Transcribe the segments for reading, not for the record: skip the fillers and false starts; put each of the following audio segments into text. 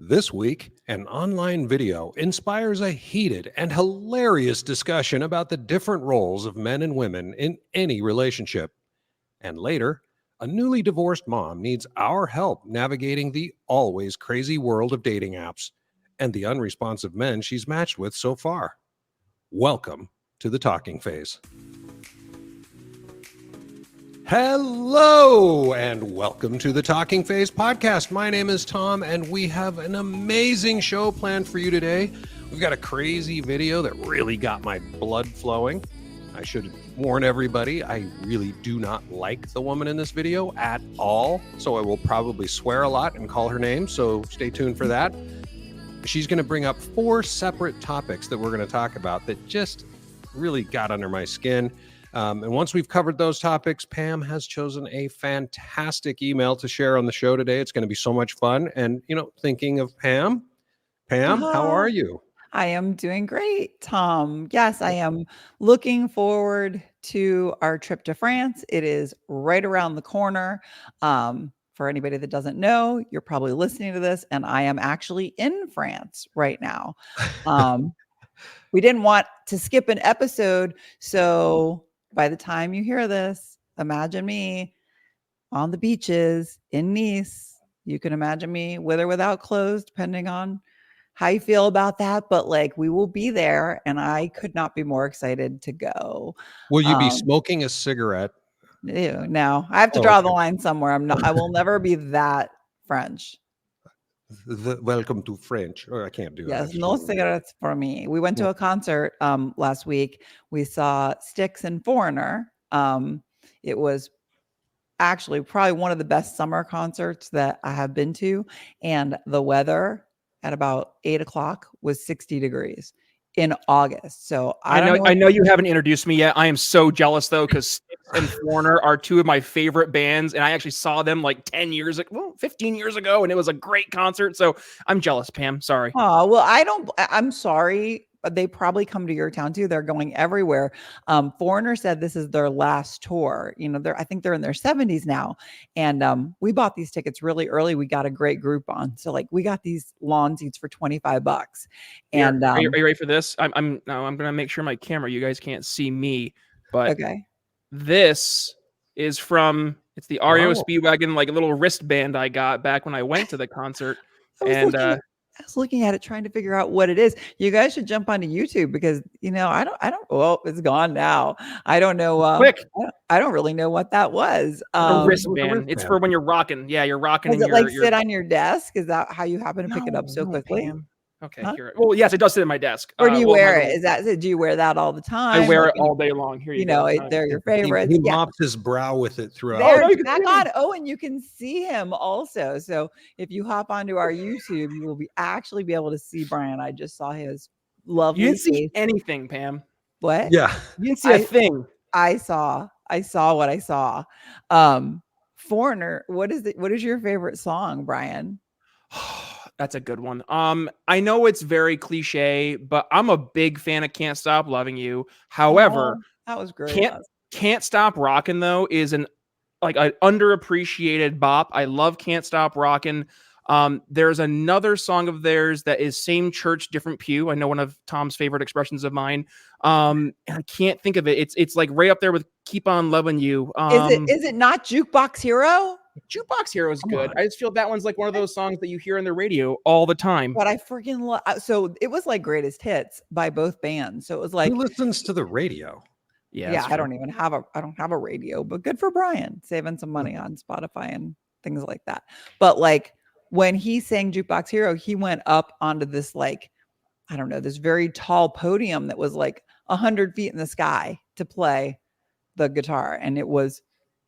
This week, an online video inspires a heated and hilarious discussion about the different roles of men and women in any relationship. And later, a newly divorced mom needs our help navigating the always crazy world of dating apps and the unresponsive men she's matched with so far. Welcome to the talking phase. Hello and welcome to the Talking Phase podcast. My name is Tom and we have an amazing show planned for you today. We've got a crazy video that really got my blood flowing. I should warn everybody, I really do not like the woman in this video at all, so I will probably swear a lot and call her name, so stay tuned for that. She's going to bring up 4 separate topics that we're going to talk about that just really got under my skin. And once we've covered those topics, Pam has chosen a fantastic email to share on the show today. It's going to be so much fun. And, thinking of Pam, how are you? I am doing great, Tom. Yes, I am looking forward to our trip to France. It is right around the corner. For anybody that doesn't know, you're probably listening to this, and I am actually in France right now. We didn't want to skip an episode, so by the time you hear this, imagine me on the beaches in Nice. You can imagine me with or without clothes, depending on how you feel about that. But we will be there, and I could not be more excited to go. Will you be smoking a cigarette? No, I have to draw the line somewhere. I will never be that French. Welcome to French. I can't do that. Yes, no cigarettes for me. We went to a concert last week. We saw Styx and Foreigner. It was actually probably one of the best summer concerts that I have been to. And the weather at about 8:00 was 60 degrees in August. So I know you haven't introduced me yet. I am so jealous though, because Styx and Foreigner are 2 of my favorite bands, and I actually saw them 10 years ago, 15 years ago, and it was a great concert. So I'm jealous, Pam. Sorry. Oh, well, I'm sorry. They probably come to your town too. They're going everywhere. Foreigner said this is their last tour. I think they're in their 70s now. And we bought these tickets really early. We got a great group on. So we got these lawn seats for $25. And are you ready for this? I'm gonna make sure my camera, you guys can't see me, but okay. This is it's the REO Speedwagon, a little wristband I got back when I went to the concert. I was looking at it, trying to figure out what it is. You guys should jump onto YouTube because, I don't, well, it's gone now. I don't know. Quick. I don't really know what that was. A wristband. It's for when you're rocking. Yeah, you're rocking. Does it sit on your desk? Is that how you happen to pick it up so quickly? Pam. Okay. Huh? Well, yes, it does sit at my desk. Or do you wear it? Do you wear that all the time? I wear it all day long. Here you go. They're your favorites. He mops his brow with it throughout. And you can see him also. So if you hop onto our YouTube, you will actually be able to see Brian. I just saw his lovely. You didn't see anything, Pam. What? Yeah, you didn't see a thing. I saw what I saw. Foreigner. What is your favorite song, Brian? That's a good one. I know it's very cliche, but I'm a big fan of Can't Stop Loving You. However, that was great. Can't Stop Rockin' though is an underappreciated bop. I love Can't Stop Rockin'. There's another song of theirs that is Same Church, Different Pew. I know, one of Tom's favorite expressions of mine. And I can't think of it. It's right up there with Keep On Loving You. Is it not Jukebox Hero? Jukebox Hero is good. I just feel that one's one of those songs that you hear on the radio all the time. But I freaking love. So it was greatest hits by both bands. So it was who listens to the radio? Yeah. I don't have a radio, but good for Brian, saving some money on Spotify and things like that. But when he sang Jukebox Hero, he went up onto this this very tall podium that was 100 feet in the sky to play the guitar, and it was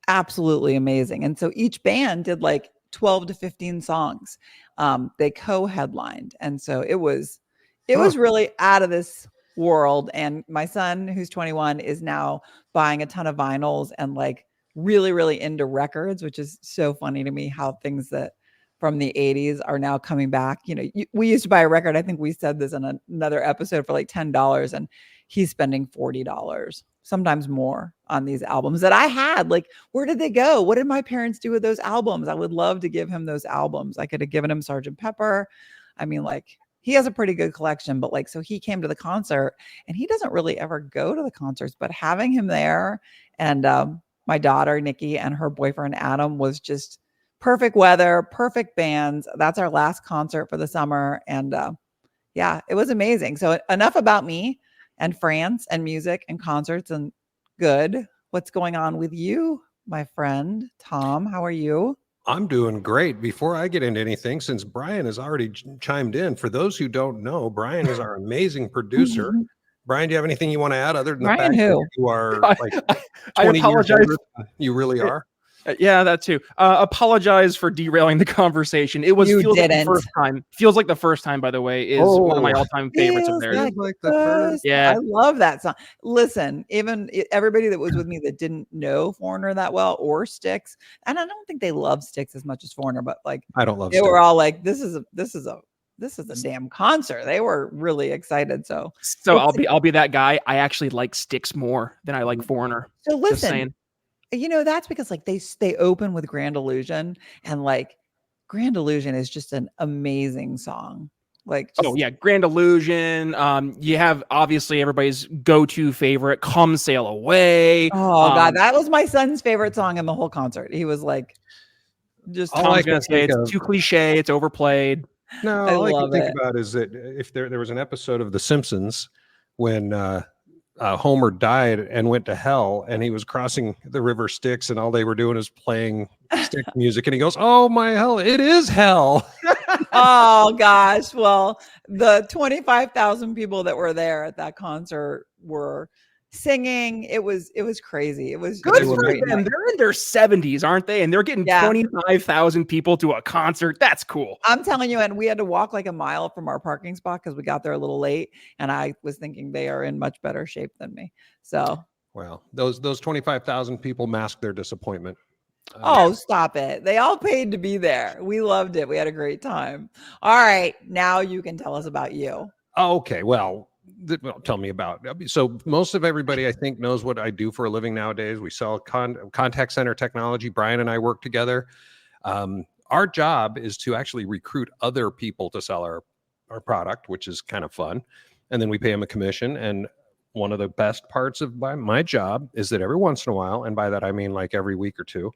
absolutely amazing. And so each band did 12 to 15 songs. They co-headlined, and so it was really out of this world. And my son, who's 21, is now buying a ton of vinyls and really, really into records, which is so funny to me how things that from the 80s are now coming back. We used to buy a record. I think we said this in another episode, for $10, and he's spending $40, sometimes more, on these albums that I had. Where did they go? What did my parents do with those albums? I would love to give him those albums. I could have given him Sgt. Pepper. I mean, like he has a pretty good collection, but like, so he came to the concert and he doesn't really ever go to the concerts, but having him there and my daughter, Nikki, and her boyfriend, Adam, was just perfect weather, perfect bands. That's our last concert for the summer. And yeah, it was amazing. So enough about me and France and music and concerts and good. What's going on with you, my friend Tom? How are you? I'm doing great. Before I get into anything, since Brian has already chimed in, for those who don't know, Brian is our amazing producer. Brian, do you have anything you want to add other than the Brian fact who? that you are like I 20 years apologize. older than you really are? Yeah, that too. Apologize for derailing the conversation. It was You feels like the didn't. first time. Feels like the first time, by the way, is one of my all-time favorites of Feels theirs. like the first. Yeah. I love that song. Listen, even everybody that was with me that didn't know Foreigner that well or Styx, and I don't think they love Styx as much as Foreigner, but like I don't love they were Styx. all like, this is a damn concert. They were really excited. So I'll be that guy. I actually like Styx more than I like Foreigner. So Just listen, saying. that's because like they open with Grand Illusion, and like Grand Illusion is just an amazing song. Like, Oh yeah, Grand Illusion. You have obviously everybody's go-to favorite, "Come Sail Away." Oh God, that was my son's favorite song in the whole concert. He was like, just All I Tom's can gonna say think it's of- too cliche, it's overplayed. No, I all I can love think it. about is that if there was an episode of The Simpsons when Homer died and went to hell, and he was crossing the river Styx, and all they were doing is playing Styx music, and he goes, "Oh my hell, it is hell." Oh gosh. Well, the 25,000 people that were there at that concert were singing. It was crazy. It was Good it was for great them. night. They're in their 70s, aren't they? And they're getting Yeah. 25,000 people to a concert. That's cool. I'm telling you, and we had to walk like a mile from our parking spot because we got there a little late. And I was thinking they are in much better shape than me. So Well, those 25,000 people masked their disappointment. oh, stop it. They all paid to be there. We loved it. We had a great time. All right. Now you can tell us about you. Okay, well, tell me about. So most of everybody, I think, knows what I do for a living nowadays. We sell contact center technology. Brian and I work together. Our job is to actually recruit other people to sell our product, which is kind of fun. And then we pay them a commission. And one of the best parts of my job is that every once in a while, and by that I mean like every week or two,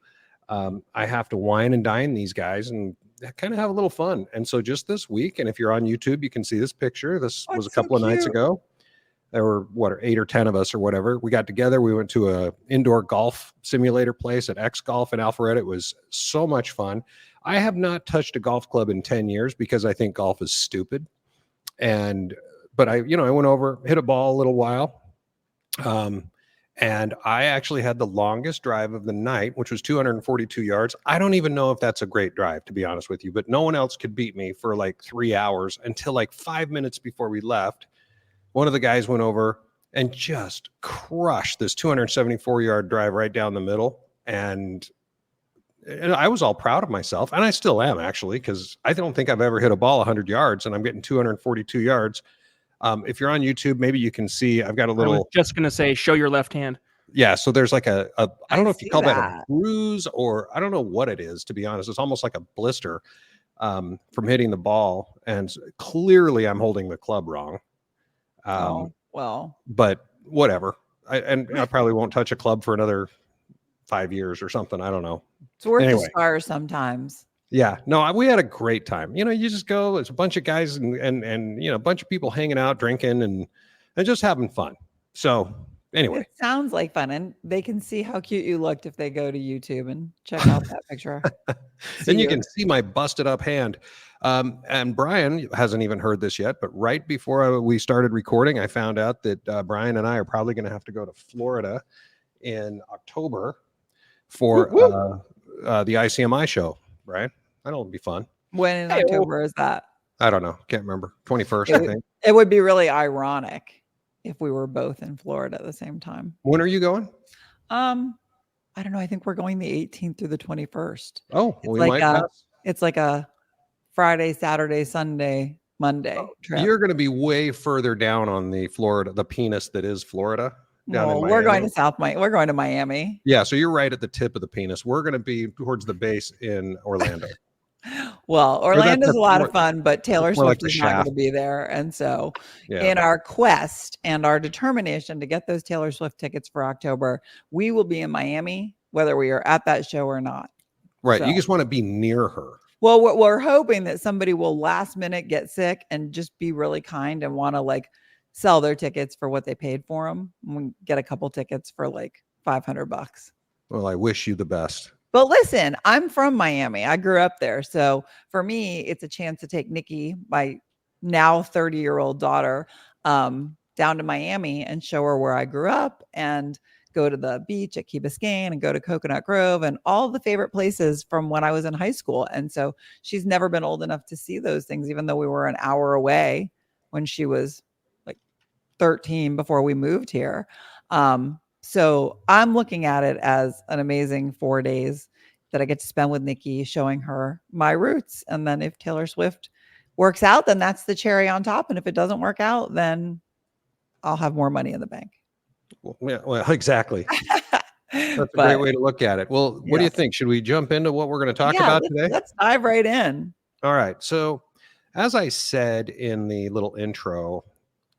I have to wine and dine these guys and kind of have a little fun. And so just this week, and if you're on YouTube, you can see this picture. This was a couple of nights ago. There were 8 or 10 of us or whatever. We got together. We went to a indoor golf simulator place at X Golf in Alpharetta. It was so much fun. I have not touched a golf club in 10 years because I think golf is stupid. But I went over, hit a ball a little while. And I actually had the longest drive of the night, which was 242 yards. I don't even know if that's a great drive, to be honest with you, but no one else could beat me for like 3 hours until like 5 minutes before we left. One of the guys went over and just crushed this 274-yard drive right down the middle. And I was all proud of myself. And I still am, actually, because I don't think I've ever hit a ball 100 yards, and I'm getting 242 yards. If you're on YouTube, maybe you can see I've got a little. I was just gonna say, show your left hand. Yeah, so there's like I don't know if you call that a that. bruise or I don't know what it is, to be honest. It's almost like a blister from hitting the ball, and clearly I'm holding the club wrong. Well, But whatever. I probably won't touch a club for another 5 years or something. I don't know. it's worth Anyway. the scars sometimes. Yeah, no, we had a great time. You just go, it's a bunch of guys and a bunch of people hanging out, drinking and just having fun. So anyway, It sounds like fun, and they can see how cute you looked if they go to YouTube and check out that picture. then you can see my busted up hand. And Brian hasn't even heard this yet, but right before we started recording, I found out that Brian and I are probably going to have to go to Florida in October for the ICMI show. Right? That'll be fun. When in October is that? I don't know. Can't remember. 21st, I think. It would be really ironic if we were both in Florida at the same time. When are you going? I don't know. I think we're going the 18th through the 21st. Oh, It's we like might pass. It's like a Friday, Saturday, Sunday, Monday trip. You're going to be way further down on the penis that is Florida. Down in we're going Miami. to We're going to Miami. Yeah, so you're right at the tip of the penis. We're going to be towards the base in Orlando. Well, Or Orlando's that's a lot more, of fun, but Taylor more like Swift the is not going Shaft. to be there. And so, Yeah. in our quest and our determination to get those Taylor Swift tickets for October, we will be in Miami, whether we are at that show or not. Right. So, You just want to be near her. well, we're hoping that somebody will last minute get sick and just be really kind and want to like sell their tickets for what they paid for them. We get a couple tickets for like $500. Well, I wish you the best. But listen, I'm from Miami. I grew up there. So for me, it's a chance to take Nikki, my now 30-year-old daughter, down to Miami and show her where I grew up and go to the beach at Key Biscayne and go to Coconut Grove and all the favorite places from when I was in high school. And so she's never been old enough to see those things, even though we were an hour away when she was like 13 before we moved here. So I'm looking at it as an amazing 4 days that I get to spend with Nikki, showing her my roots. And then if Taylor Swift works out, then that's the cherry on top. And if it doesn't work out, then I'll have more money in the bank. Well, exactly. That's a But, great way to look at it. Well, what do you yes. think? Should we jump into what we're going to talk Yeah, about today? let's dive right in. All right. So, as I said in the little intro,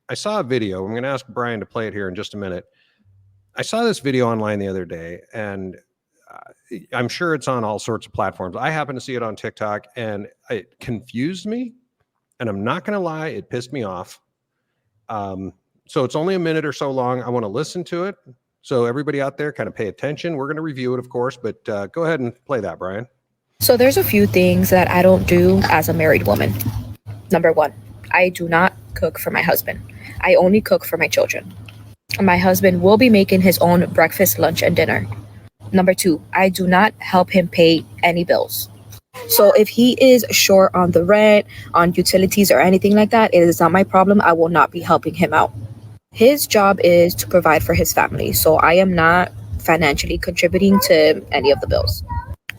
I saw a video. I'm going to ask Brian to play it here in just a minute. I saw this video online the other day, and I'm sure it's on all sorts of platforms. I happened to see it on TikTok, and it confused me. And I'm not going to lie, it pissed me off. So it's only a minute or so long. I want to listen to it. So everybody out there, kind of pay attention. We're going to review it, of course, but go ahead and play that, Brian. So there's a few things that I don't do as a married woman. Number one, I do not cook for my husband. I only cook for my children. My husband will be making his own breakfast, lunch, and dinner. Number two, I do not help him pay any bills. So if he is short on the rent, on utilities, or anything like that, it is not my problem. I will not be helping him out. His job is to provide for his family. So I am not financially contributing to any of the bills.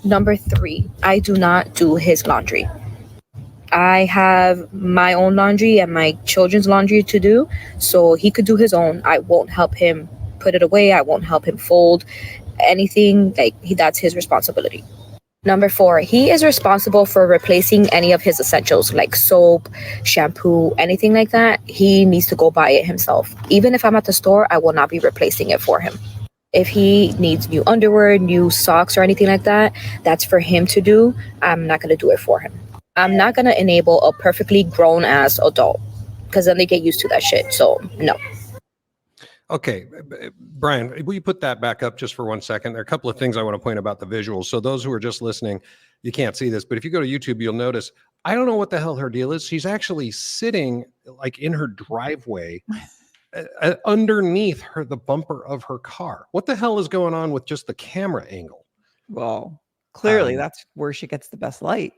Number three, I do not do his laundry. I have my own laundry and my children's laundry to do, so he could do his own. I won't help him put it away. I won't help him fold anything. That's his responsibility. Number four, he is responsible for replacing any of his essentials like soap, shampoo, anything like that. He needs to go buy it himself. Even if I'm at the store, I will not be replacing it for him. If he needs new underwear, new socks, or anything like that, that's for him to do. I'm not going to do it for him. I'm not going to enable a perfectly grown-ass adult because then they get used to that shit. So, no. Okay, Brian, will you put that back up just for 1 second? There are a couple of things I want to point about the visuals. So those who are just listening, you can't see this, but if you go to YouTube, you'll notice, I don't know what the hell her deal is. She's actually sitting like in her driveway underneath the bumper of her car. What the hell is going on with just the camera angle? Well, clearly that's where she gets the best light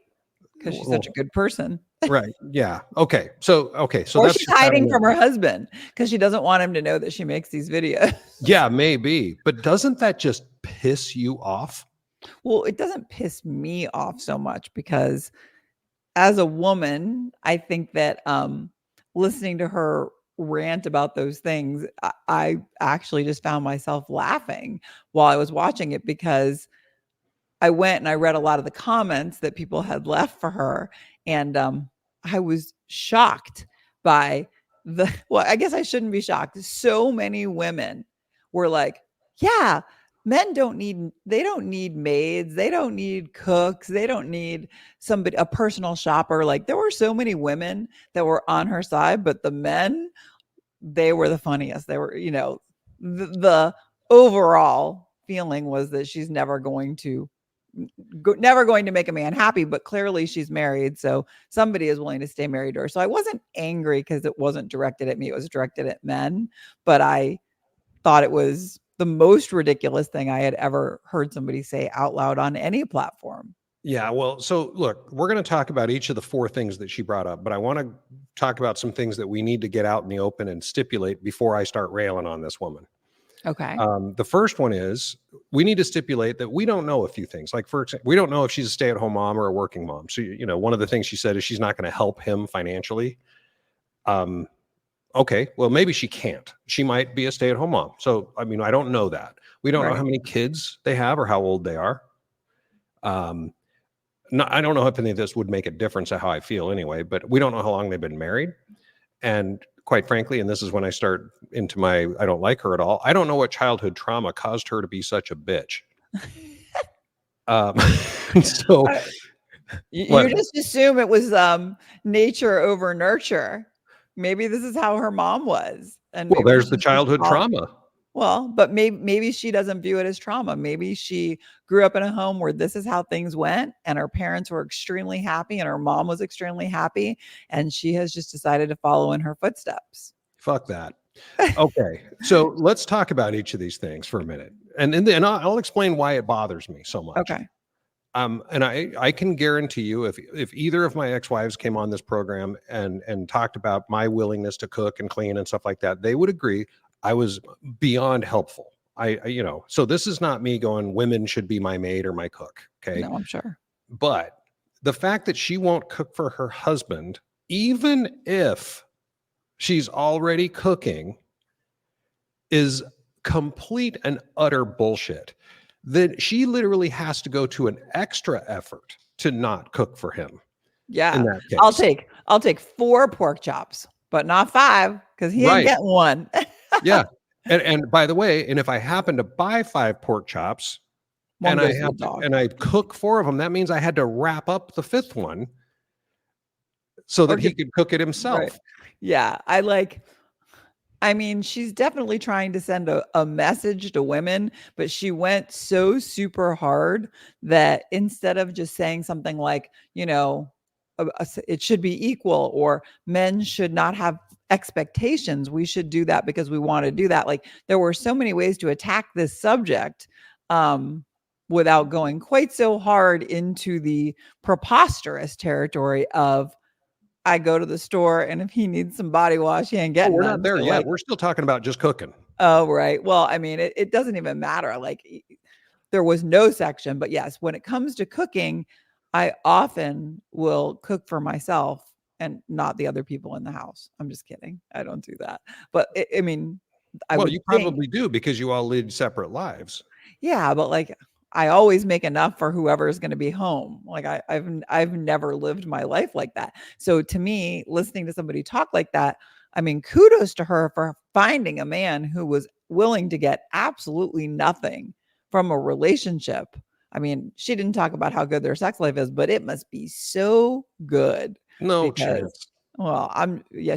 because she's such a good person. Right. Yeah. Okay. So Or that's she's hiding from her husband because she doesn't want him to know that she makes these videos. Yeah, maybe. But doesn't that just piss you off? Well, it doesn't piss me off so much because as a woman, I think that listening to her rant about those things, I actually just found myself laughing while I was watching it because I went and I read a lot of the comments that people had left for her. And I was shocked by well, I guess I shouldn't be shocked. So many women were like, yeah, men don't need maids. They don't need cooks. They don't need a personal shopper. Like there were so many women that were on her side, but the men, they were the funniest. They were, the overall feeling was that she's never going to make a man happy, but clearly she's married. So somebody is willing to stay married to her. So I wasn't angry because it wasn't directed at me. It was directed at men, but I thought it was the most ridiculous thing I had ever heard somebody say out loud on any platform. Yeah, well, so look, we're going to talk about each of the four things that she brought up, but I want to talk about some things that we need to get out in the open and stipulate before I start railing on this woman. Okay. The first one is we need to stipulate that we don't know a few things. Like, for example, we don't know if she's a stay-at-home mom or a working mom. So, one of the things she said is she's not going to help him financially. Okay, well, maybe she can't. She might be a stay-at-home mom. So, I don't know that. We don't know how many kids they have or how old they are. no, I don't know if any of this would make a difference to how I feel anyway, but we don't know how long they've been married. And quite frankly, and this is when I start into my, I don't like her at all. I don't know what childhood trauma caused her to be such a bitch. So you just assume it was nature over nurture. Maybe this is how her mom was. And well, there's the childhood trauma. Well, but maybe she doesn't view it as trauma. Maybe she grew up in a home where this is how things went and her parents were extremely happy and her mom was extremely happy. And she has just decided to follow in her footsteps. Fuck that. Okay. So let's talk about each of these things for a minute. And I'll explain why it bothers me so much. Okay. And I can guarantee you if either of my ex-wives came on this program and talked about my willingness to cook and clean and stuff like that, they would agree I was beyond helpful. So this is not me going, women should be my maid or my cook. Okay. No, I'm sure. But the fact that she won't cook for her husband, even if she's already cooking, is complete and utter bullshit. That she literally has to go to an extra effort to not cook for him. Yeah. In that case. I'll take 4 pork chops, but not 5 because he ain't getting one. Yeah. And by the way, and if I happen to buy 5 pork chops and I cook 4 of them, that means I had to wrap up the 5th one so that he could cook it himself. Right. Yeah. I mean, she's definitely trying to send a message to women, but she went so super hard that instead of just saying something like, it should be equal or men should not have expectations, we should do that because we want to do that. Like there were so many ways to attack this subject without going quite so hard into the preposterous territory of, I go to the store and if he needs some body wash, he ain't getting we're none. not there yet. We're still talking about just cooking. Oh, right. Well, I mean, it doesn't even matter. Like there was no section, but yes, when it comes to cooking, I often will cook for myself and not the other people in the house. I'm just kidding. I don't do that. But you probably do because you all lead separate lives. Yeah, but like I always make enough for whoever is going to be home. Like I've never lived my life like that. So to me, listening to somebody talk like that, I mean, kudos to her for finding a man who was willing to get absolutely nothing from a relationship. I mean, she didn't talk about how good their sex life is, but it must be so good. No chance. Well,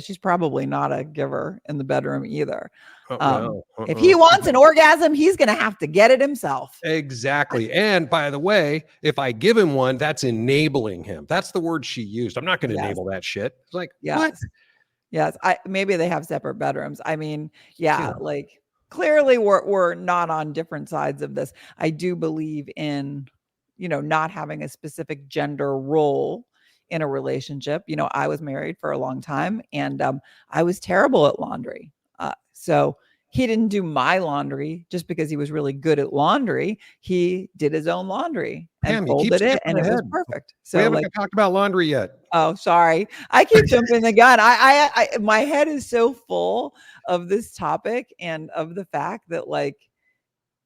she's probably not a giver in the bedroom either. If Uh-uh. he wants an orgasm, he's going to have to get it himself. Exactly. And by the way, if I give him one, that's enabling him. That's the word she used. I'm not going to enable that shit. It's like, what? Yes. Maybe they have separate bedrooms. I mean, like clearly we're not on different sides of this. I do believe in, not having a specific gender role in a relationship. I was married for a long time and I was terrible at laundry. So he didn't do my laundry just because he was really good at laundry. He did his own laundry and folded it and it was perfect. So we haven't talked about laundry yet. Oh, sorry. I keep jumping the gun. I my head is so full of this topic and of the fact that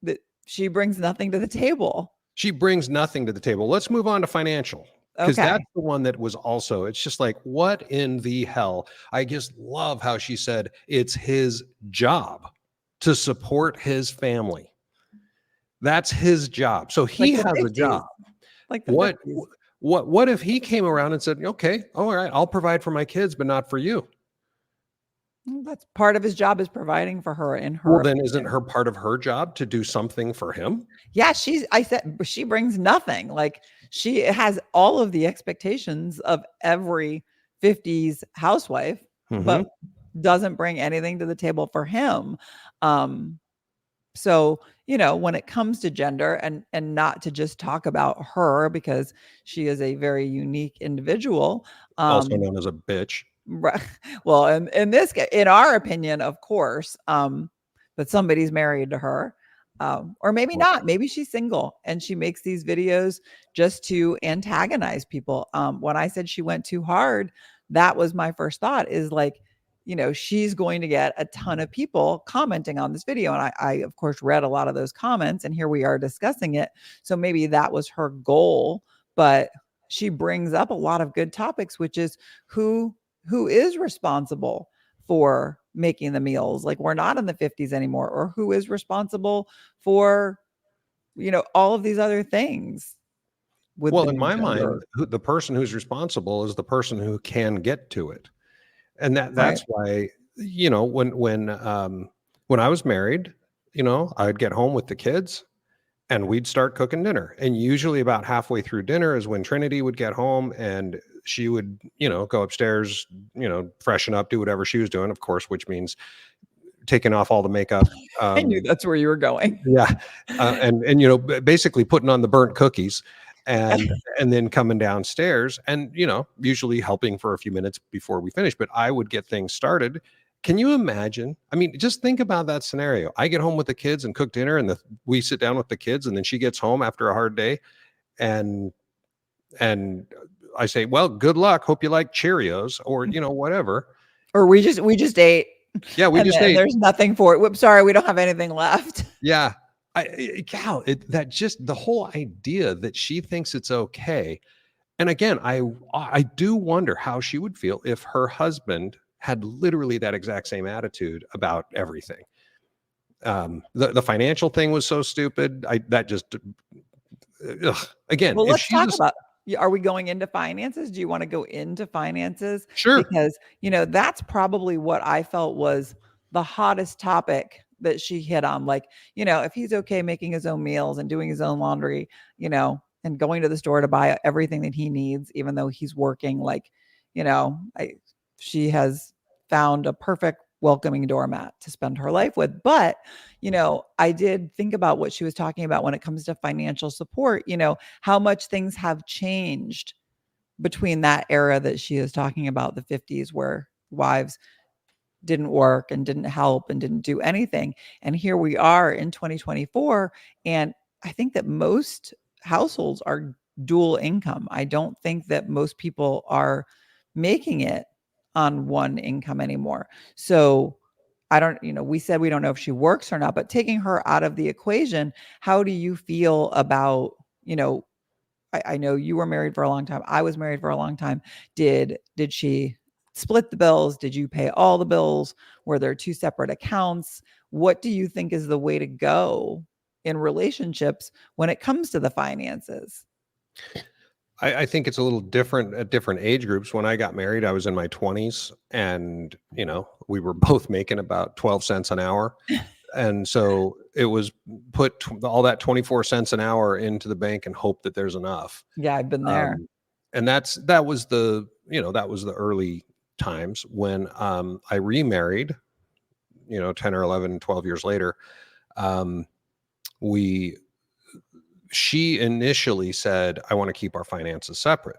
that she brings nothing to the table. She brings nothing to the table. Let's move on to financial. Because that's the one that was also, it's just like, what in the hell? I just love how she said it's his job to support his family. That's his job. So he has a job. Like what if he came around and said, okay, all right, I'll provide for my kids, but not for you? That's part of his job is providing for her and her. Well, then isn't her part of her job to do something for him? Yeah, she brings nothing. Like she has all of the expectations of every 50s housewife, but doesn't bring anything to the table for him. So, when it comes to gender and not to just talk about her because she is a very unique individual. Also known as a bitch. Right. Well, in this case, in our opinion, of course, that somebody's married to her, or maybe not. Maybe she's single and she makes these videos just to antagonize people. When I said she went too hard, that was my first thought is like, she's going to get a ton of people commenting on this video. And I of course, read a lot of those comments and here we are discussing it. So maybe that was her goal, but she brings up a lot of good topics, which is who is responsible for making the meals. Like, we're not in the 50s anymore, or who is responsible for, all of these other things. With Well, the in new my gender, mind, the person who's responsible is the person who can get to it. And right? that's why, when I was married, I'd get home with the kids and we'd start cooking dinner. And usually about halfway through dinner is when Trinity would get home, and she would, go upstairs, freshen up, do whatever she was doing, of course, which means taking off all the makeup. I knew that's where you were going. Yeah. And basically putting on the burnt cookies and then coming downstairs and, usually helping for a few minutes before we finish, but I would get things started. Can you imagine? I mean, just think about that scenario. I get home with the kids and cook dinner, and we sit down with the kids, and then she gets home after a hard day, and I say, well, good luck. Hope you like Cheerios or, whatever. Or we just ate. Yeah, we just ate. There's nothing for it. Whoops, sorry, we don't have anything left. Yeah. The whole idea that she thinks it's okay. And again, I do wonder how she would feel if her husband had literally that exact same attitude about everything. The financial thing was so stupid. Again, well, let's talk about, are we going into finances? Do you want to go into finances? Sure. Because, that's probably what I felt was the hottest topic that she hit on. Like, if he's okay making his own meals and doing his own laundry, and going to the store to buy everything that he needs, even though he's working, like, she has found a perfect welcoming doormat to spend her life with. But, I did think about what she was talking about when it comes to financial support, how much things have changed between that era that she is talking about, the 50s, where wives didn't work and didn't help and didn't do anything. And here we are in 2024. And I think that most households are dual income. I don't think that most people are making it on one income anymore. So we said we don't know if she works or not, but taking her out of the equation, how do you feel about, I know you were married for a long time. I was married for a long time. Did she split the bills? Did you pay all the bills? Were there two separate accounts? What do you think is the way to go in relationships when it comes to the finances? I think it's a little different at different age groups. When I got married, I was in my 20s, and, we were both making about 12 cents an hour. And so it was put all that 24 cents an hour into the bank and hope that there's enough. Yeah, I've been there. And that was the early times. When I remarried, 10 or 11, 12 years later, she initially said, I want to keep our finances separate.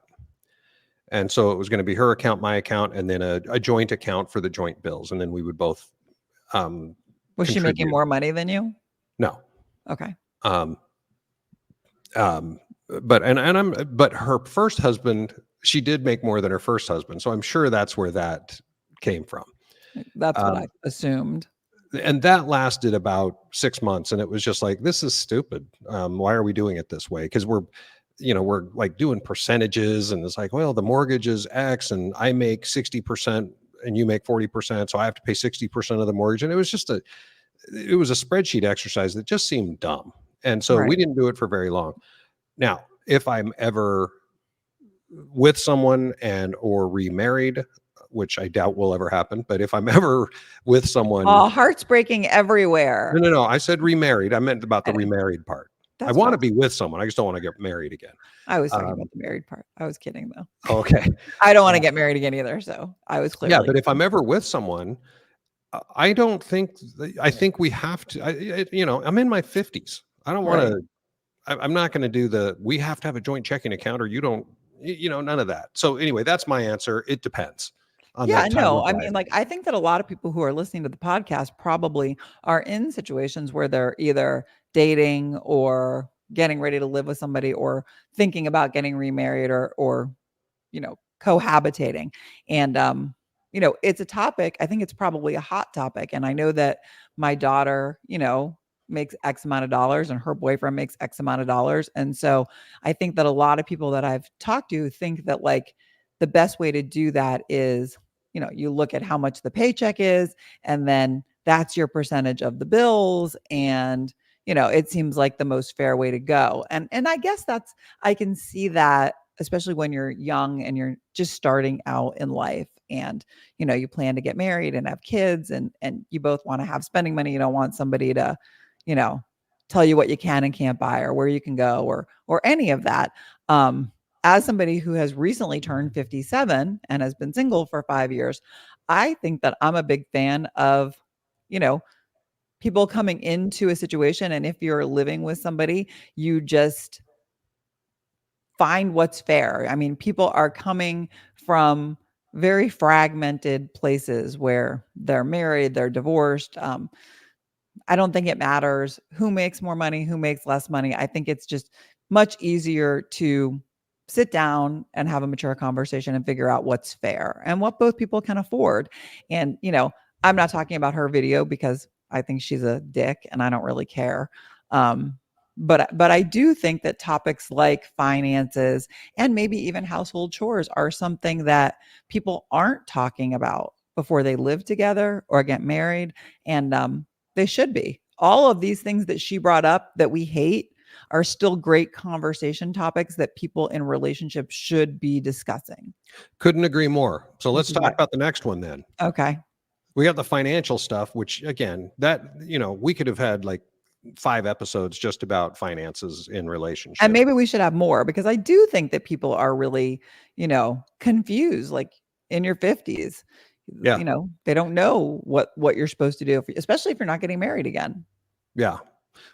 And so it was going to be her account, my account, and then a joint account for the joint bills. And then we would both was she making more money than you? No. Okay. But her first husband, she did make more than her first husband. So I'm sure that's where that came from. That's what I assumed. And that lasted about 6 months. And it was just like, this is stupid. Why are we doing it this way? Because we're like doing percentages, and it's like, well, the mortgage is X and I make 60% and you make 40%. So I have to pay 60% of the mortgage. And it was it was a spreadsheet exercise that just seemed dumb. And so we didn't do it for very long. Now, if I'm ever with someone or remarried, which I doubt will ever happen, but if I'm ever with someone, hearts breaking everywhere. No, I said remarried. I meant about the remarried part. I want to be with someone. I just don't want to get married again. I was talking about the married part. I was kidding though. Okay. I don't want to get married again either. So I was clearly. Yeah, but if I'm ever with someone, I think we have to, I'm in my 50s. I don't want to, I'm not going to do we have to have a joint checking account, or you don't, none of that. So anyway, that's my answer. It depends. Yeah, no, I mean, like, I think that a lot of people who are listening to the podcast probably are in situations where they're either dating or getting ready to live with somebody, or thinking about getting remarried, or cohabitating. And, it's a topic. I think it's probably a hot topic. And I know that my daughter, makes X amount of dollars and her boyfriend makes X amount of dollars. And so I think that a lot of people that I've talked to think that like the best way to do that is, you look at how much the paycheck is, and then that's your percentage of the bills. And, it seems like the most fair way to go. And I guess I can see that, especially when you're young and you're just starting out in life, and you plan to get married and have kids, and you both want to have spending money. You don't want somebody to tell you what you can and can't buy, or where you can go, or any of that. As somebody who has recently turned 57 and has been single for 5 years, I think that I'm a big fan of people coming into a situation, and if you're living with somebody, you just find what's fair. I mean, people are coming from very fragmented places where they're married, they're divorced. I don't think it matters who makes more money, who makes less money. I think it's just much easier to sit down and have a mature conversation and figure out what's fair and what both people can afford. And, I'm not talking about her video because I think she's a dick and I don't really care. But I do think that topics like finances and maybe even household chores are something that people aren't talking about before they live together or get married. And they should be. All of these things that she brought up that we hate are still great conversation topics that people in relationships should be discussing. Couldn't agree more. So let's talk about the next one then. Okay. We got the financial stuff, which again, that, we could have had like 5 episodes just about finances in relationships. And maybe we should have more, because I do think that people are really, confused, like in your 50s. Yeah. They don't know what you're supposed to do, especially if you're not getting married again. Yeah.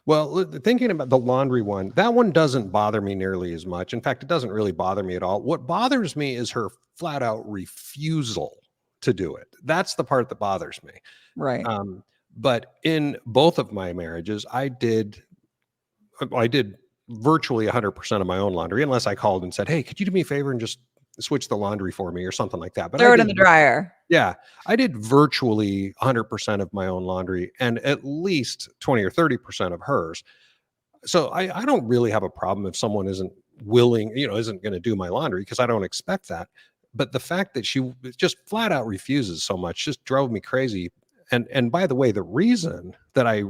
Well, thinking about the laundry one, that one doesn't bother me nearly as much. In fact, it doesn't really bother me at all. What bothers me is her flat out refusal to do it. That's the part that bothers me. Right. But in both of my marriages, I did virtually 100% of my own laundry, unless I called and said, "Hey, could you do me a favor and just switch the laundry for me," or something like that. But throw it in the dryer. Yeah. I did virtually 100% of my own laundry and at least 20 or 30% of hers. So I don't really have a problem if someone isn't willing, isn't going to do my laundry, because I don't expect that. But the fact that she just flat out refuses so much just drove me crazy. And by the way, the reason that I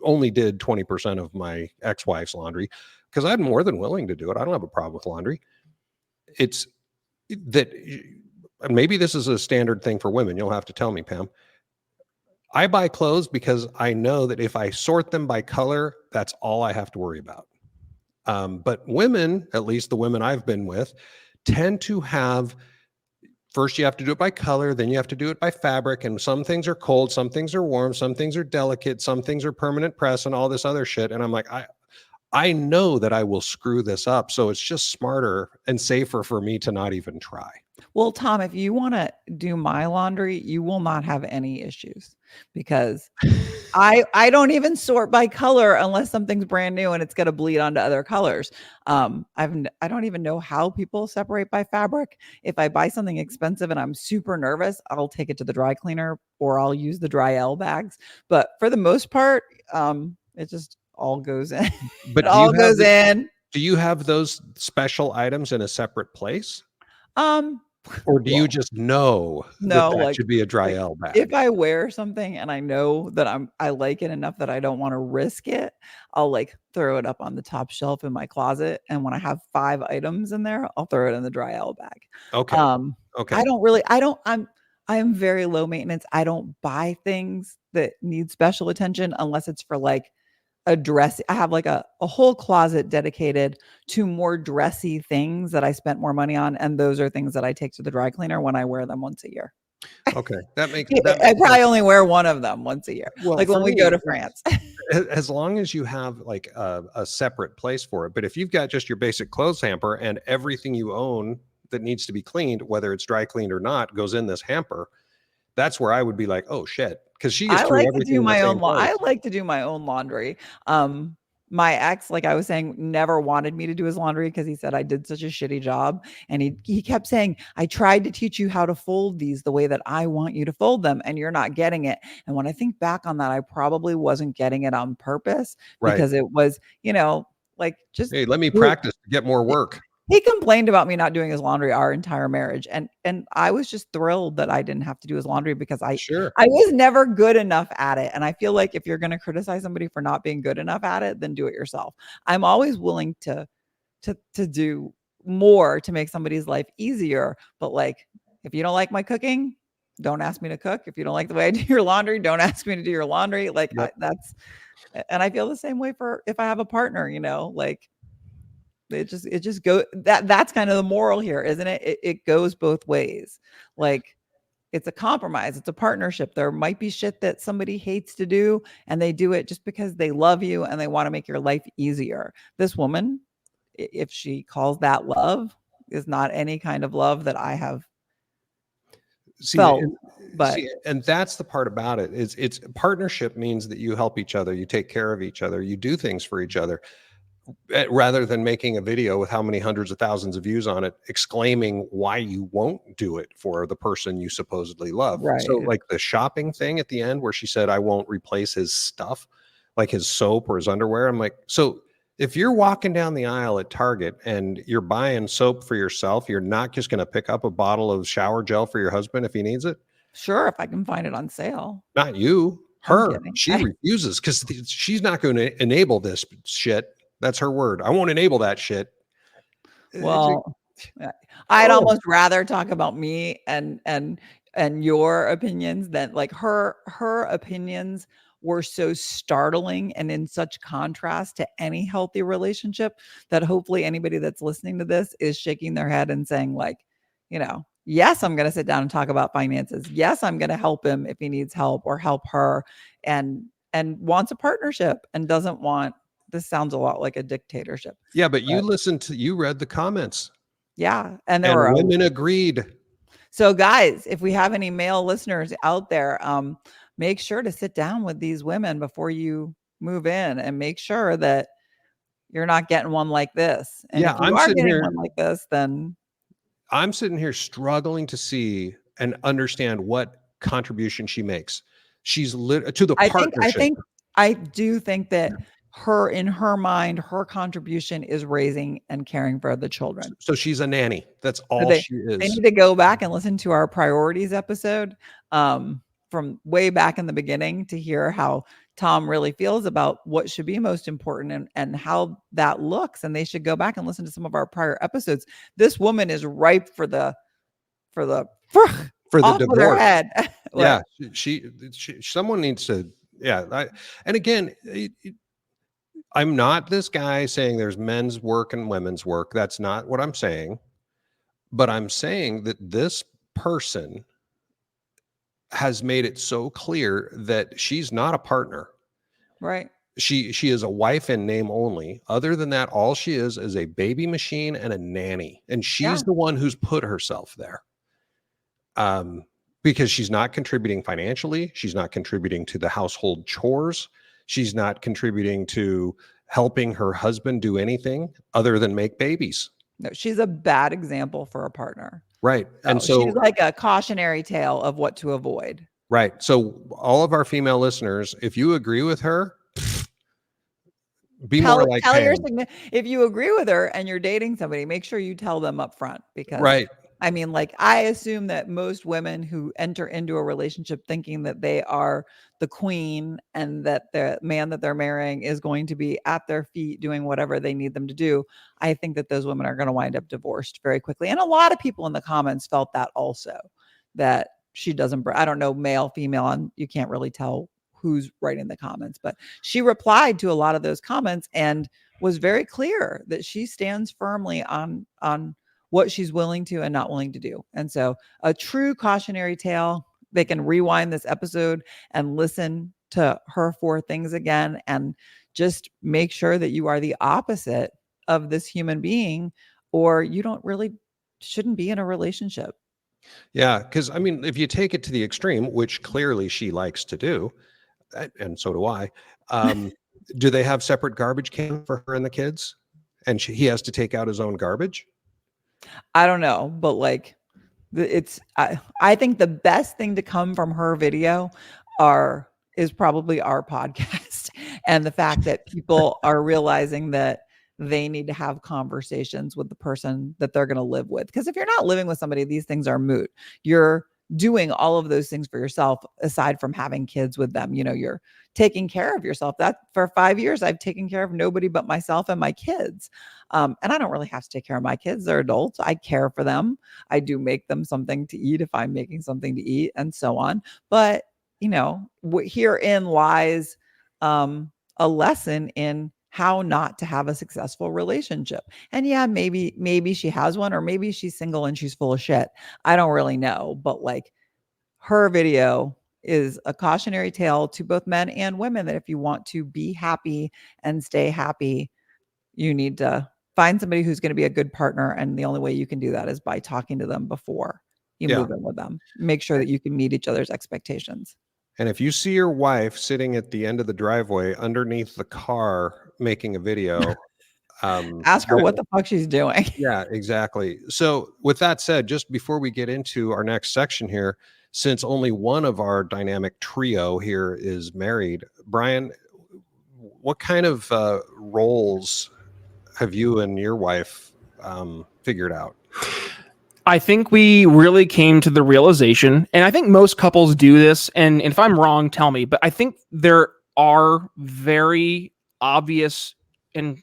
only did 20% of my ex-wife's laundry, because I'm more than willing to do it. I don't have a problem with laundry. It's that, and maybe this is a standard thing for women. You'll have to tell me, Pam. I buy clothes because I know that if I sort them by color, that's all I have to worry about. But women, at least the women I've been with, tend to have, first you have to do it by color, then you have to do it by fabric, and some things are cold, some things are warm, some things are delicate, some things are permanent press, and all this other shit. And I'm like, I know that I will screw this up, so it's just smarter and safer for me to not even try. Well, Tom, if you want to do my laundry, you will not have any issues, because I don't even sort by color unless something's brand new and it's going to bleed onto other colors. I don't even know how people separate by fabric. If I buy something expensive and I'm super nervous, I'll take it to the dry cleaner or I'll use the dry L bags. But for the most part, it just all goes in. But it all goes in. Do you have those special items in a separate place? Or do you just know that should be a dry L bag? If I wear something and I know that I like it enough that I don't want to risk it, I'll throw it up on the top shelf in my closet. And when I have 5 items in there, I'll throw it in the dry L bag. Okay. Okay. I am very low maintenance. I don't buy things that need special attention unless it's for a dress. I have a whole closet dedicated to more dressy things that I spent more money on. And those are things that I take to the dry cleaner when I wear them once a year. Okay. I probably only wear one of them once a year. Well, when we go to France. As long as you have a separate place for it. But if you've got just your basic clothes hamper and everything you own that needs to be cleaned, whether it's dry cleaned or not, goes in this hamper, that's where I would be like, oh shit. Because she gets through everything. I like to do my own laundry. my ex, like I was saying, never wanted me to do his laundry because he said I did such a shitty job. And he kept saying, I tried to teach you how to fold these the way that I want you to fold them, and you're not getting it. And when I think back on that, I probably wasn't getting it on purpose Right. because it was, like just Hey, let me do it. practice to get more work. He complained about me not doing his laundry our entire marriage. And I was just thrilled that I didn't have to do his laundry because I Sure. was never good enough at it. And I feel like if you're going to criticize somebody for not being good enough at it, then do it yourself. I'm always willing to do more to make somebody's life easier. But like, if you don't like my cooking, don't ask me to cook. If you don't like the way I do your laundry, don't ask me to do your laundry. Like Yep. and I feel the same way for if I have a partner, like it just go that's kind of the moral here, isn't it? It goes both ways. Like it's a compromise. It's a partnership. There might be shit that somebody hates to do and they do it just because they love you and they want to make your life easier. This woman, if she calls that love, is not any kind of love that I have felt. And that's the part about it. It's partnership means that you help each other, you take care of each other, you do things for each other, rather than making a video with how many hundreds of thousands of views on it, exclaiming why you won't do it for the person you supposedly love. Right. So like the shopping thing at the end where she said, I won't replace his stuff, like his soap or his underwear. I'm like, so if you're walking down the aisle at Target and you're buying soap for yourself, you're not just going to pick up a bottle of shower gel for your husband if he needs it? Sure, if I can find it on sale. Not you, I'm her. kidding. She refuses because she's not going to enable this shit. That's her word. I won't enable that shit. Well, I'd almost rather talk about me and your opinions than like her opinions were so startling and in such contrast to any healthy relationship that hopefully anybody that's listening to this is shaking their head and saying like, yes, I'm going to sit down and talk about finances. Yes, I'm going to help him if he needs help or help her and wants a partnership and doesn't want. This sounds a lot like a dictatorship. Yeah, but you read the comments. Yeah. And women agreed. So guys, if we have any male listeners out there, make sure to sit down with these women before you move in and make sure that you're not getting one like this. And if you are getting one like this, then I'm sitting here struggling to see and understand what contribution she makes. She's to the partnership. I do think that in her mind, her contribution is raising and caring for the children. So she's a nanny. That's all she is. They need to go back and listen to our priorities episode from way back in the beginning to hear how Tom really feels about what should be most important and how that looks. And they should go back and listen to some of our prior episodes. This woman is ripe for the divorce. Their head. Yeah, she someone needs to. Yeah, and again. I'm not this guy saying there's men's work and women's work. That's not what I'm saying. But I'm saying that this person has made it so clear that she's not a partner. Right. She is a wife in name only. Other than that, all she is a baby machine and a nanny. And she's the one who's put herself there. Because she's not contributing financially. She's not contributing to the household chores. She's not contributing to helping her husband do anything other than make babies. No, she's a bad example for a partner. Right. And so she's like a cautionary tale of what to avoid. Right. So all of our female listeners, if you agree with her, more like if you agree with her and you're dating somebody, make sure you tell them up front because I mean, like, I assume that most women who enter into a relationship thinking that they are the queen and that the man that they're marrying is going to be at their feet doing whatever they need them to do. I think that those women are going to wind up divorced very quickly. And a lot of people in the comments felt that also, that she doesn't, I don't know, male, female, you can't really tell who's writing the comments, but she replied to a lot of those comments and was very clear that she stands firmly on what she's willing to and not willing to do. And so a true cautionary tale, they can rewind this episode and listen to her 4 things again and just make sure that you are the opposite of this human being or you shouldn't be in a relationship. Yeah, because I mean, if you take it to the extreme, which clearly she likes to do, and so do I, Do they have separate garbage can for her and the kids? And he has to take out his own garbage? I don't know, but like I think the best thing to come from her video is probably our podcast and the fact that people are realizing that they need to have conversations with the person that they're going to live with. Because if you're not living with somebody, these things are moot. You're doing all of those things for yourself aside from having kids with them. You're taking care of yourself. That for 5 years, I've taken care of nobody but myself and my kids. And I don't really have to take care of my kids. They're adults. I care for them. I do make them something to eat if I'm making something to eat and so on. But, herein lies a lesson in how not to have a successful relationship. And yeah, maybe she has one, or maybe she's single and she's full of shit. I don't really know. But like, her video is a cautionary tale to both men and women that if you want to be happy and stay happy, you need to find somebody who's going to be a good partner. And the only way you can do that is by talking to them before you move in with them. Make sure that you can meet each other's expectations. And if you see your wife sitting at the end of the driveway underneath the car making a video, ask her what the fuck she's doing. Yeah, exactly. So with that said, just before we get into our next section here, since only one of our dynamic trio here is married, Brian, what kind of roles have you and your wife figured out? I think we really came to the realization, and I think most couples do this, and if I'm wrong, tell me, but I think there are very obvious, and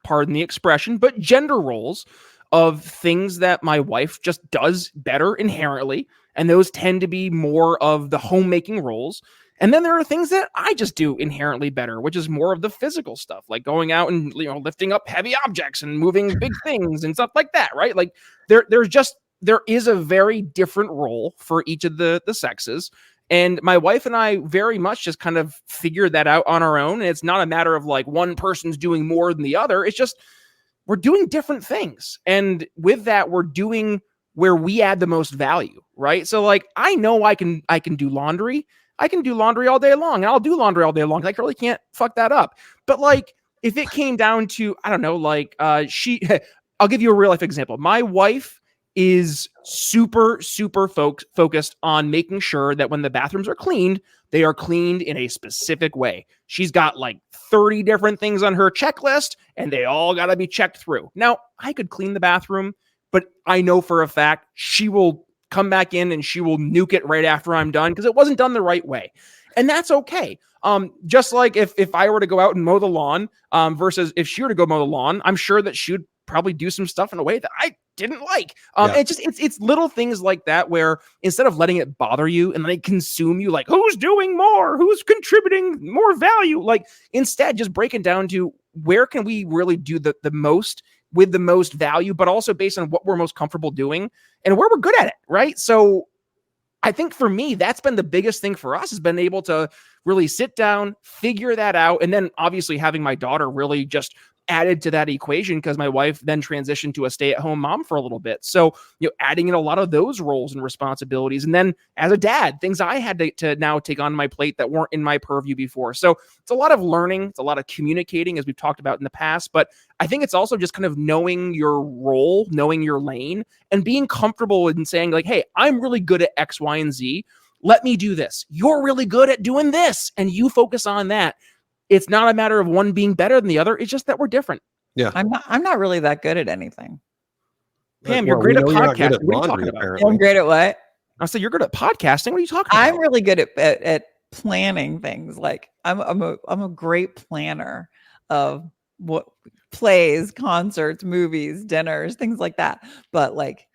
pardon the expression, but gender roles of things that my wife just does better inherently, and those tend to be more of the homemaking roles. And then there are things that I just do inherently better, which is more of the physical stuff, like going out and lifting up heavy objects and moving big things and stuff like that, right? Like there is a very different role for each of the sexes. And my wife and I very much just kind of figured that out on our own. And it's not a matter of like one person's doing more than the other. It's just we're doing different things. And with that, we're doing where we add the most value, right? So like, I know I can do laundry. I can do laundry all day long, and I'll do laundry all day long. I really can't fuck that up. But like, if it came down to, I don't know, like I'll give you a real life example. My wife is super focused on making sure that when the bathrooms are cleaned, they are cleaned in a specific way. She's got like 30 different things on her checklist, and they all got to be checked through. Now, I could clean the bathroom, but I know for a fact she will come back in and she will nuke it right after I'm done because it wasn't done the right way. And that's okay. Just like if I were to go out and mow the lawn versus if she were to go mow the lawn, I'm sure that she would probably do some stuff in a way that I didn't like. It's little things like that where instead of letting it bother you and then consume you, like who's doing more, who's contributing more value, like instead just break it down to where can we really do the most with the most value, but also based on what we're most comfortable doing and where we're good at it, right? So I think for me, that's been the biggest thing for us, has been able to really sit down, figure that out. And then obviously having my daughter really just added to that equation because my wife then transitioned to a stay-at-home mom for a little bit. So, adding in a lot of those roles and responsibilities. And then as a dad, things I had to now take on my plate that weren't in my purview before. So it's a lot of learning. It's a lot of communicating, as we've talked about in the past. But I think it's also just kind of knowing your role, knowing your lane, and being comfortable in saying like, hey, I'm really good at X, Y, and Z. Let me do this. You're really good at doing this. And you focus on that. It's not a matter of one being better than the other. It's just that we're different. Yeah. I'm not really that good at anything. Pam, you're great at podcasting. What are you talking about? I'm great at what? I said you're good at podcasting. What are you talking about? I'm really good at planning things. Like I'm a great planner of what plays, concerts, movies, dinners, things like that. But like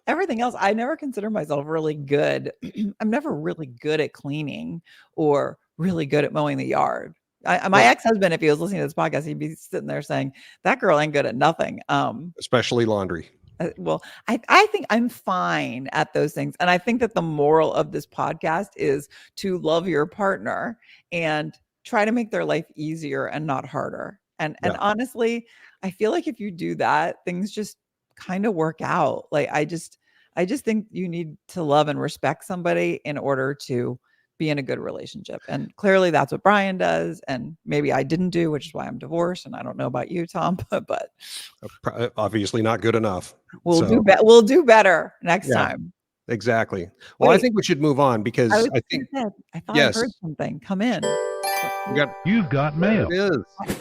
everything else, I never consider myself really good. I'm never really good at cleaning or really good at mowing the yard. My ex-husband, if he was listening to this podcast, he'd be sitting there saying, that girl ain't good at nothing. Especially laundry. Well, I think I'm fine at those things. And I think that the moral of this podcast is to love your partner and try to make their life easier and not harder. And honestly, I feel like if you do that, things just kind of work out. Like I just think you need to love and respect somebody in order to be in a good relationship. And clearly that's what Brian does. And maybe I didn't do, which is why I'm divorced. And I don't know about you, Tom, but Obviously not good enough. we'll So, we'll do better next yeah, time. exactly. Well, I Wait, think we should move on because I think, I thought yes. I heard something come in. You've got there mail. it is.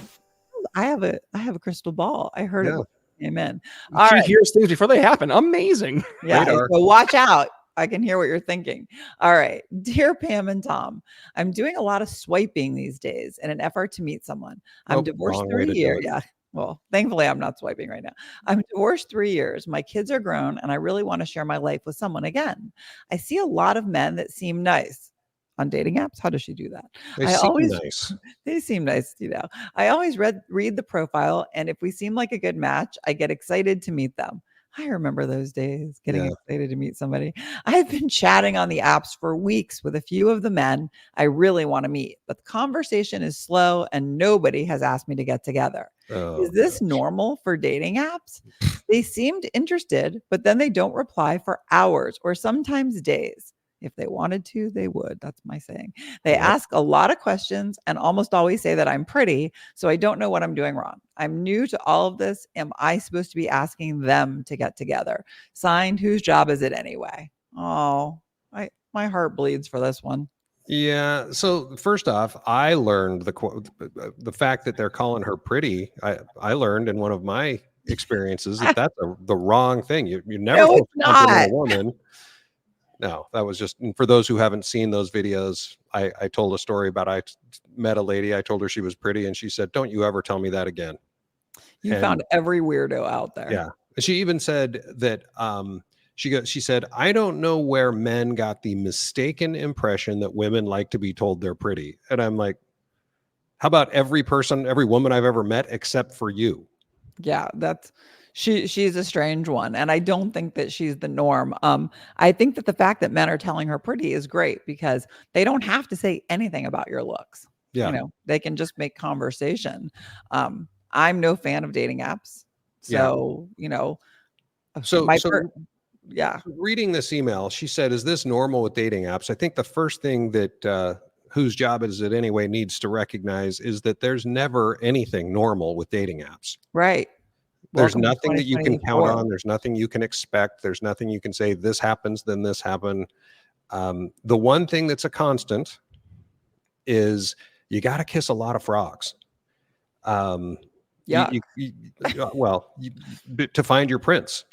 I have a crystal ball. I heard Yeah. it. Amen. All She right. hears things before they happen. Amazing. Yeah. Radar. So watch out. I can hear what you're thinking. All right. Dear Pam and Tom, I'm doing a lot of swiping these days in an effort to meet someone. I'm Nope, divorced wrong way 3 to do years. it. Yeah. Well, thankfully, I'm not swiping right now. I'm divorced 3 years. My kids are grown, and I really want to share my life with someone again. I see a lot of men that seem nice on dating apps. How does she do that? They I seem always nice. They seem nice, I always read the profile, and if we seem like a good match, I get excited to meet them. I remember those days, getting Yeah. excited to meet somebody. I've been chatting on the apps for weeks with a few of the men I really want to meet, but the conversation is slow and nobody has asked me to get together. Oh, Is this gosh. normal for dating apps? They seemed interested, but then they don't reply for hours or sometimes days. If they wanted to, they would. That's my saying. They Yep. ask a lot of questions and almost always say that I'm pretty, so I don't know what I'm doing wrong. I'm new to all of this. Am I supposed to be asking them to get together? Signed, whose job is it anyway? Oh, my heart bleeds for this one. Yeah. So first off, I learned the fact that they're calling her pretty. I learned in one of my experiences that that's the wrong thing. You never No, supposed it's to compliment not. a woman. No, that was just, and for those who haven't seen those videos, I told a story about I met a lady. I told her she was pretty, and she said, "Don't you ever tell me that again." You And found every weirdo out there. yeah, she even said that she said, "I don't know where men got the mistaken impression that women like to be told they're pretty." And I'm like, how about every woman I've ever met except for you? Yeah, she's a strange one, and I don't think that she's the norm. I think that the fact that men are telling her pretty is great because they don't have to say anything about your looks. Yeah. They can just make conversation. I'm no fan of dating apps. Yeah. So, So yeah. reading this email, she said, "Is this normal with dating apps?" I think the first thing that whose job is it anyway needs to recognize is that there's never anything normal with dating apps. Right. There's Welcome to nothing that you can count 2024. on. There's nothing you can expect. There's nothing you can say, this happens, then this happened. The one thing that's a constant is you got to kiss a lot of frogs. Yeah. To find your prince,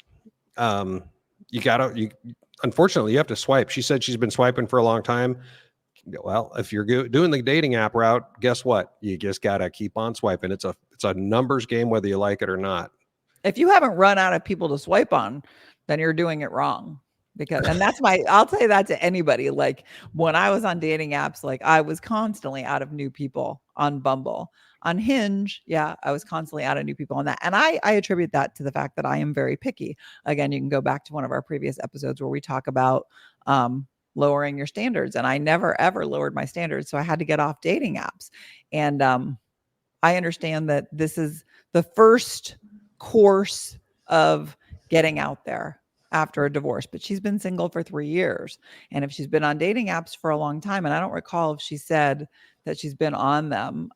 unfortunately, you have to swipe. She said she's been swiping for a long time. Well, if you're doing the dating app route, guess what? You just got to keep on swiping. It's a numbers game, whether you like it or not. If you haven't run out of people to swipe on, then you're doing it wrong. And I'll tell you that to anybody. Like when I was on dating apps, like I was constantly out of new people on Bumble. On Hinge, yeah, I was constantly out of new people on that. And I attribute that to the fact that I am very picky. Again, you can go back to one of our previous episodes where we talk about lowering your standards. And I never, ever lowered my standards. So I had to get off dating apps. And I understand that this is the first course of getting out there after a divorce, but she's been single for 3 years. And if she's been on dating apps for a long time, and I don't recall if she said that she's been on them,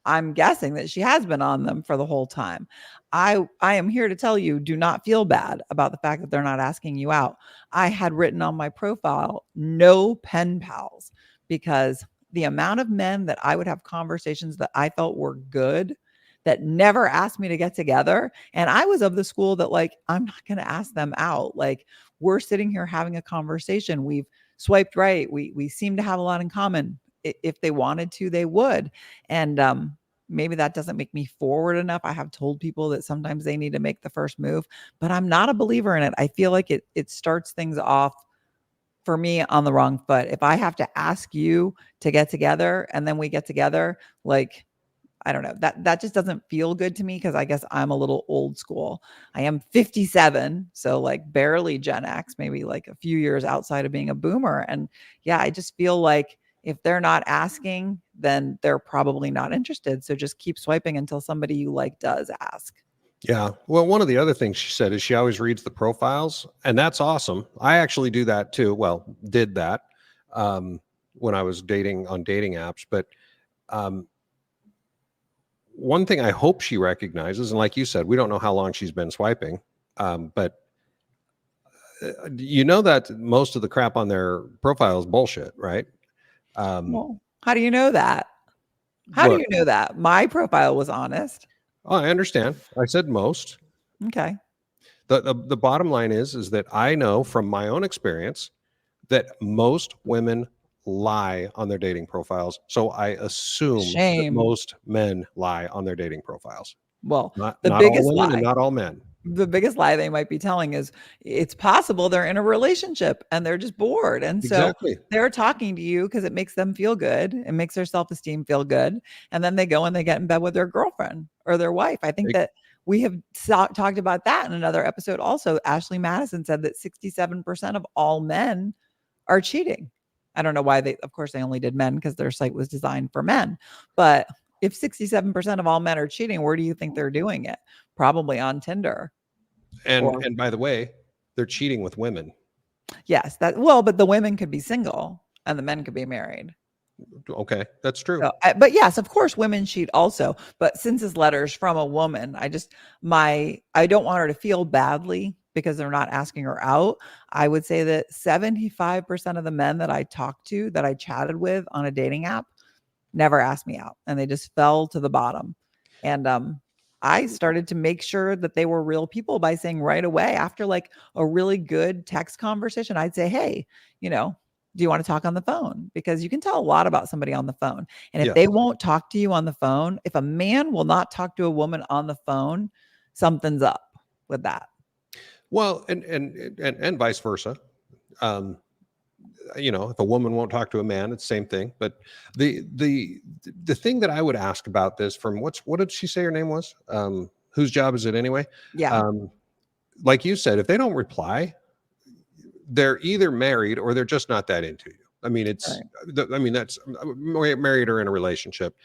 I'm guessing that she has been on them for the whole time. I am here to tell you, do not feel bad about the fact that they're not asking you out. I had written on my profile, no pen pals, because the amount of men that I would have conversations that I felt were good that never asked me to get together. And I was of the school that like, I'm not going to ask them out. Like we're sitting here having a conversation. We've swiped right. We seem to have a lot in common. If they wanted to, they would. And maybe that doesn't make me forward enough. I have told people that sometimes they need to make the first move, but I'm not a believer in it. I feel like it starts things off for me on the wrong foot. If I have to ask you to get together and then we get together, like, I don't know, that just doesn't feel good to me because I guess I'm a little old school. I am 57, so like barely Gen X, maybe like a few years outside of being a boomer. And yeah, I just feel like if they're not asking, then they're probably not interested. So just keep swiping until somebody you like does ask. Yeah. Well, one of the other things she said is she always reads the profiles, and that's awesome. I actually do that too. Well, did that. when I was dating on dating apps. But one thing I hope she recognizes, and like you said, we don't know how long she's been swiping, but you know that most of the crap on their profile is bullshit, right? Well, how do you know that? How do you know that? My profile was honest. Oh, I understand. I said most. Okay. The bottom line is that I know from my own experience that most women lie on their dating profiles. So I assume that Shame. most men lie on their dating profiles. Well, Not the all biggest women lie. and not all men. The biggest lie they might be telling is it's possible they're in a relationship and they're just bored. And so Exactly. they're talking to you because it makes them feel good. It makes their self-esteem feel good. And then they go and they get in bed with their girlfriend or their wife. I think that we have talked about that in another episode. Also, Ashley Madison said that 67% of all men are cheating. I don't know why of course they only did men because their site was designed for men. But if 67% of all men are cheating, where do you think they're doing it? Probably on Tinder. And by the way, they're cheating with women. Yes, but the women could be single and the men could be married. Okay, that's true. So, but yes, of course, women cheat also. But since his letter's from a woman, I don't want her to feel badly because they're not asking her out. I would say that 75% of the men that I talked to, that I chatted with on a dating app, never asked me out, and they just fell to the bottom. And I started to make sure that they were real people by saying right away, after like a really good text conversation, I'd say, hey, do you want to talk on the phone? Because you can tell a lot about somebody on the phone. And if they won't talk to you on the phone, if a man will not talk to a woman on the phone, something's up with that. Well, and vice versa. If a woman won't talk to a man, it's the same thing. But the thing that I would ask about this from what did she say her name was? Whose job is it anyway? Yeah. Like you said, if they don't reply, they're either married or they're just not that into you. I mean, that's married or in a relationship.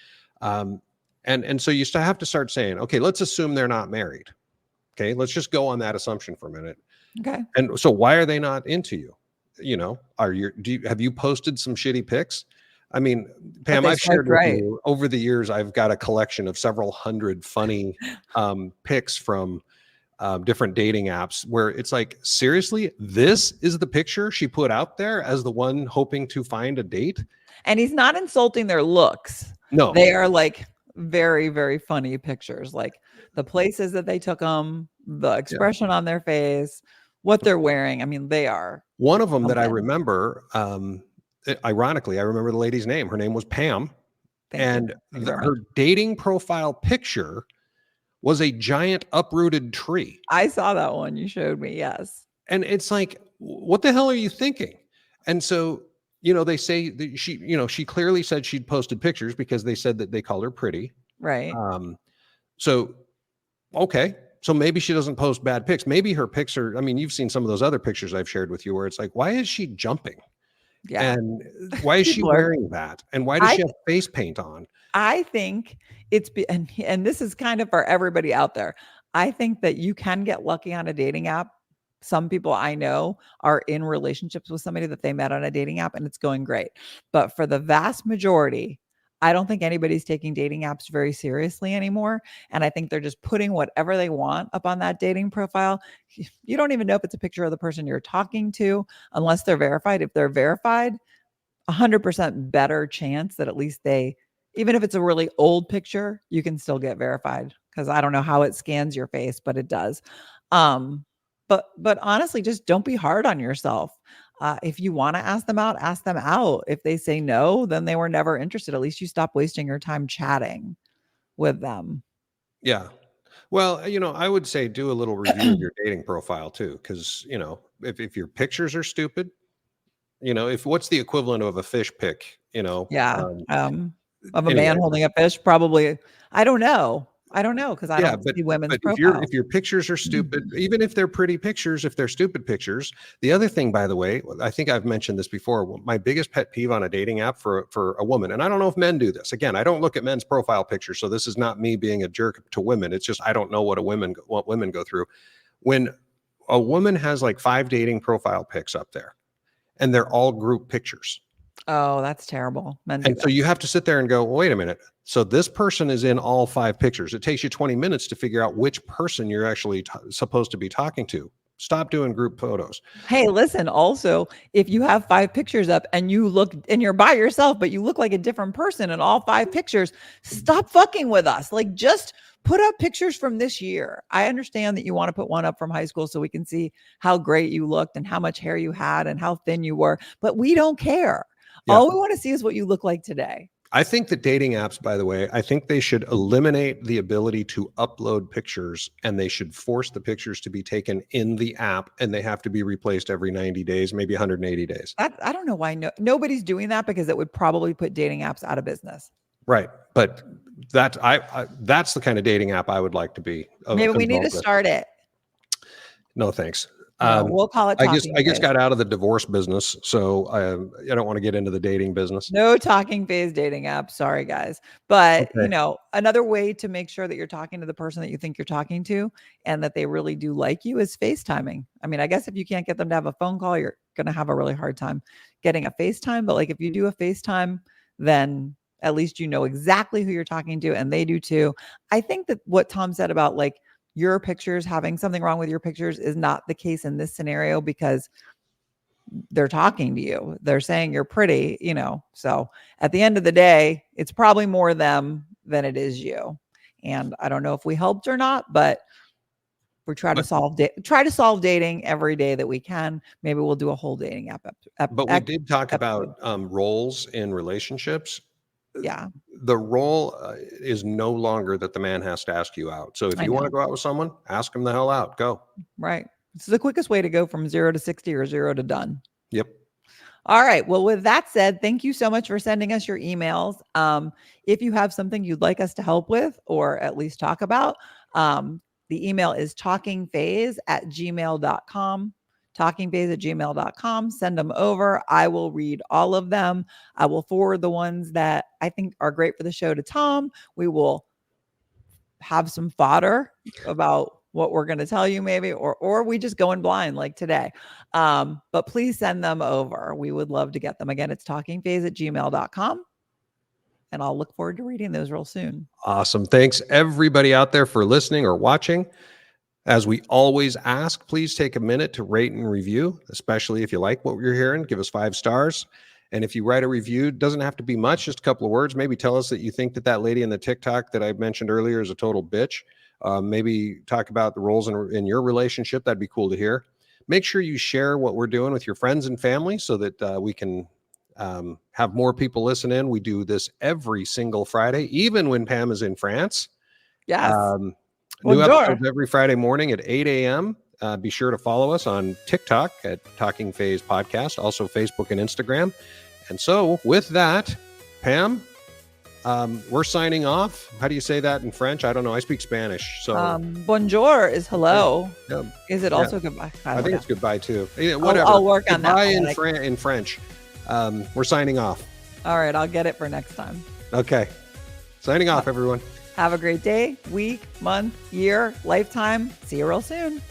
And so you have to start saying, okay, let's assume they're not married. Okay, let's just go on that assumption for a minute. Okay. And so why are they not into you? Have you posted some shitty pics? I mean, Pam, I've shared with you over the years, I've got a collection of several hundred funny pics from different dating apps where it's like, seriously, this is the picture she put out there as the one hoping to find a date. And he's not insulting their looks. No, they are like very, very funny pictures, like the places that they took them, the expression on their face, what they're wearing. I mean, they are. One of them that I remember, ironically, I remember the lady's name. Her name was Pam. Her dating profile picture was a giant uprooted tree. I saw that one you showed me. Yes. And it's like, what the hell are you thinking? And so, they say that she clearly said she'd posted pictures because they said that they called her pretty. Right. So, okay. So maybe she doesn't post bad pics. Maybe her pics are, you've seen some of those other pictures I've shared with you where it's like, why is she jumping? Yeah. And why is she wearing that? And why does she have face paint on? I think and this is kind of for everybody out there. I think that you can get lucky on a dating app. Some people I know are in relationships with somebody that they met on a dating app and it's going great. But for the vast majority, I don't think anybody's taking dating apps very seriously anymore. And I think they're just putting whatever they want up on that dating profile. You don't even know if it's a picture of the person you're talking to unless they're verified. If they're verified, 100% better chance that at least even if it's a really old picture, you can still get verified because I don't know how it scans your face, but it does. But honestly, just don't be hard on yourself. If you want to ask them out, ask them out. If they say no, then they were never interested. At least you stop wasting your time chatting with them. Yeah. Well, I would say do a little review of your dating profile too. Cause if your pictures are stupid, what's the equivalent of a fish pic, Yeah. Of a man holding a fish, probably. I don't know because I don't see women's profiles. If your pictures are stupid, even if they're pretty pictures, if they're stupid pictures. The other thing, by the way, I think I've mentioned this before. My biggest pet peeve on a dating app for a woman, and I don't know if men do this. Again, I don't look at men's profile pictures, so this is not me being a jerk to women. It's just I don't know what women go through. When a woman has like 5 dating profile pics up there, and they're all group pictures. Oh, that's terrible. Men do And so that. you have to sit there and go, wait a minute. So this person is in all 5 pictures. It takes you 20 minutes to figure out which person you're actually supposed to be talking to. Stop doing group photos. Hey, listen, also, if you have 5 pictures up and you look and you're by yourself, but you look like a different person in all 5 pictures, stop fucking with us. Like, just put up pictures from this year. I understand that you want to put one up from high school so we can see how great you looked and how much hair you had and how thin you were, but we don't care. Yeah. All we want to see is what you look like today. I think that dating apps, by the way, I think they should eliminate the ability to upload pictures, and they should force the pictures to be taken in the app, and they have to be replaced every 90 days, maybe 180 days. I don't know why nobody's doing that, because it would probably put dating apps out of business. Right. But that's the kind of dating app I would like to be. Maybe we need to involved with. start it. No, thanks. No, we'll call it I talking just phase. got out of the divorce business, so I don't want to get into the dating business. No talking phase dating app. Sorry, guys. But, Okay. another way to make sure that you're talking to the person that you think you're talking to and that they really do like you is FaceTiming. I mean, I guess if you can't get them to have a phone call, you're going to have a really hard time getting a FaceTime. But like, if you do a FaceTime, then at least you know exactly who you're talking to, and they do too. I think that what Tom said about like your pictures, having something wrong with your pictures, is not the case in this scenario, because they're talking to you. They're saying you're pretty, So at the end of the day, it's probably more them than it is you. And I don't know if we helped or not, but we're trying to solve dating every day that we can. Maybe we'll do a whole dating app. But we did talk about roles in relationships. Yeah. The role is no longer that the man has to ask you out. So if you want to go out with someone, ask them the hell out. Go. Right. This is the quickest way to go from 0 to 60 or 0 to done. Yep. All right. Well, with that said, thank you so much for sending us your emails. If you have something you'd like us to help with, or at least talk about, the email is talkingphase@gmail.com. talkingphase@gmail.com. Send them over. I will read all of them. I will forward the ones that I think are great for the show to Tom. We will have some fodder about what we're going to tell you, maybe, or we just go in blind like today. But please send them over. We would love to get them. Again, it's talkingphase@gmail.com. And I'll look forward to reading those real soon. Awesome. Thanks everybody out there for listening or watching. As we always ask, please take a minute to rate and review, especially if you like what you're hearing. Give us 5 stars. And if you write a review, it doesn't have to be much, just a couple of words. Maybe tell us that you think that lady in the TikTok that I mentioned earlier is a total bitch. Maybe talk about the roles in your relationship. That'd be cool to hear. Make sure you share what we're doing with your friends and family so that we can have more people listen in. We do this every single Friday, even when Pam is in France. Yes. New episodes every Friday morning at 8 a.m. Be sure to follow us on TikTok at Talking Phase Podcast, also Facebook and Instagram. And so with that, Pam, we're signing off. How do you say that in French? I don't know. I speak Spanish. So bonjour is hello. Yeah. Is it also goodbye? I think it's goodbye too. Whatever. I'll work on that. Goodbye in French. We're signing off. All right. I'll get it for next time. Okay. Signing off, everyone. Have a great day, week, month, year, lifetime. See you real soon.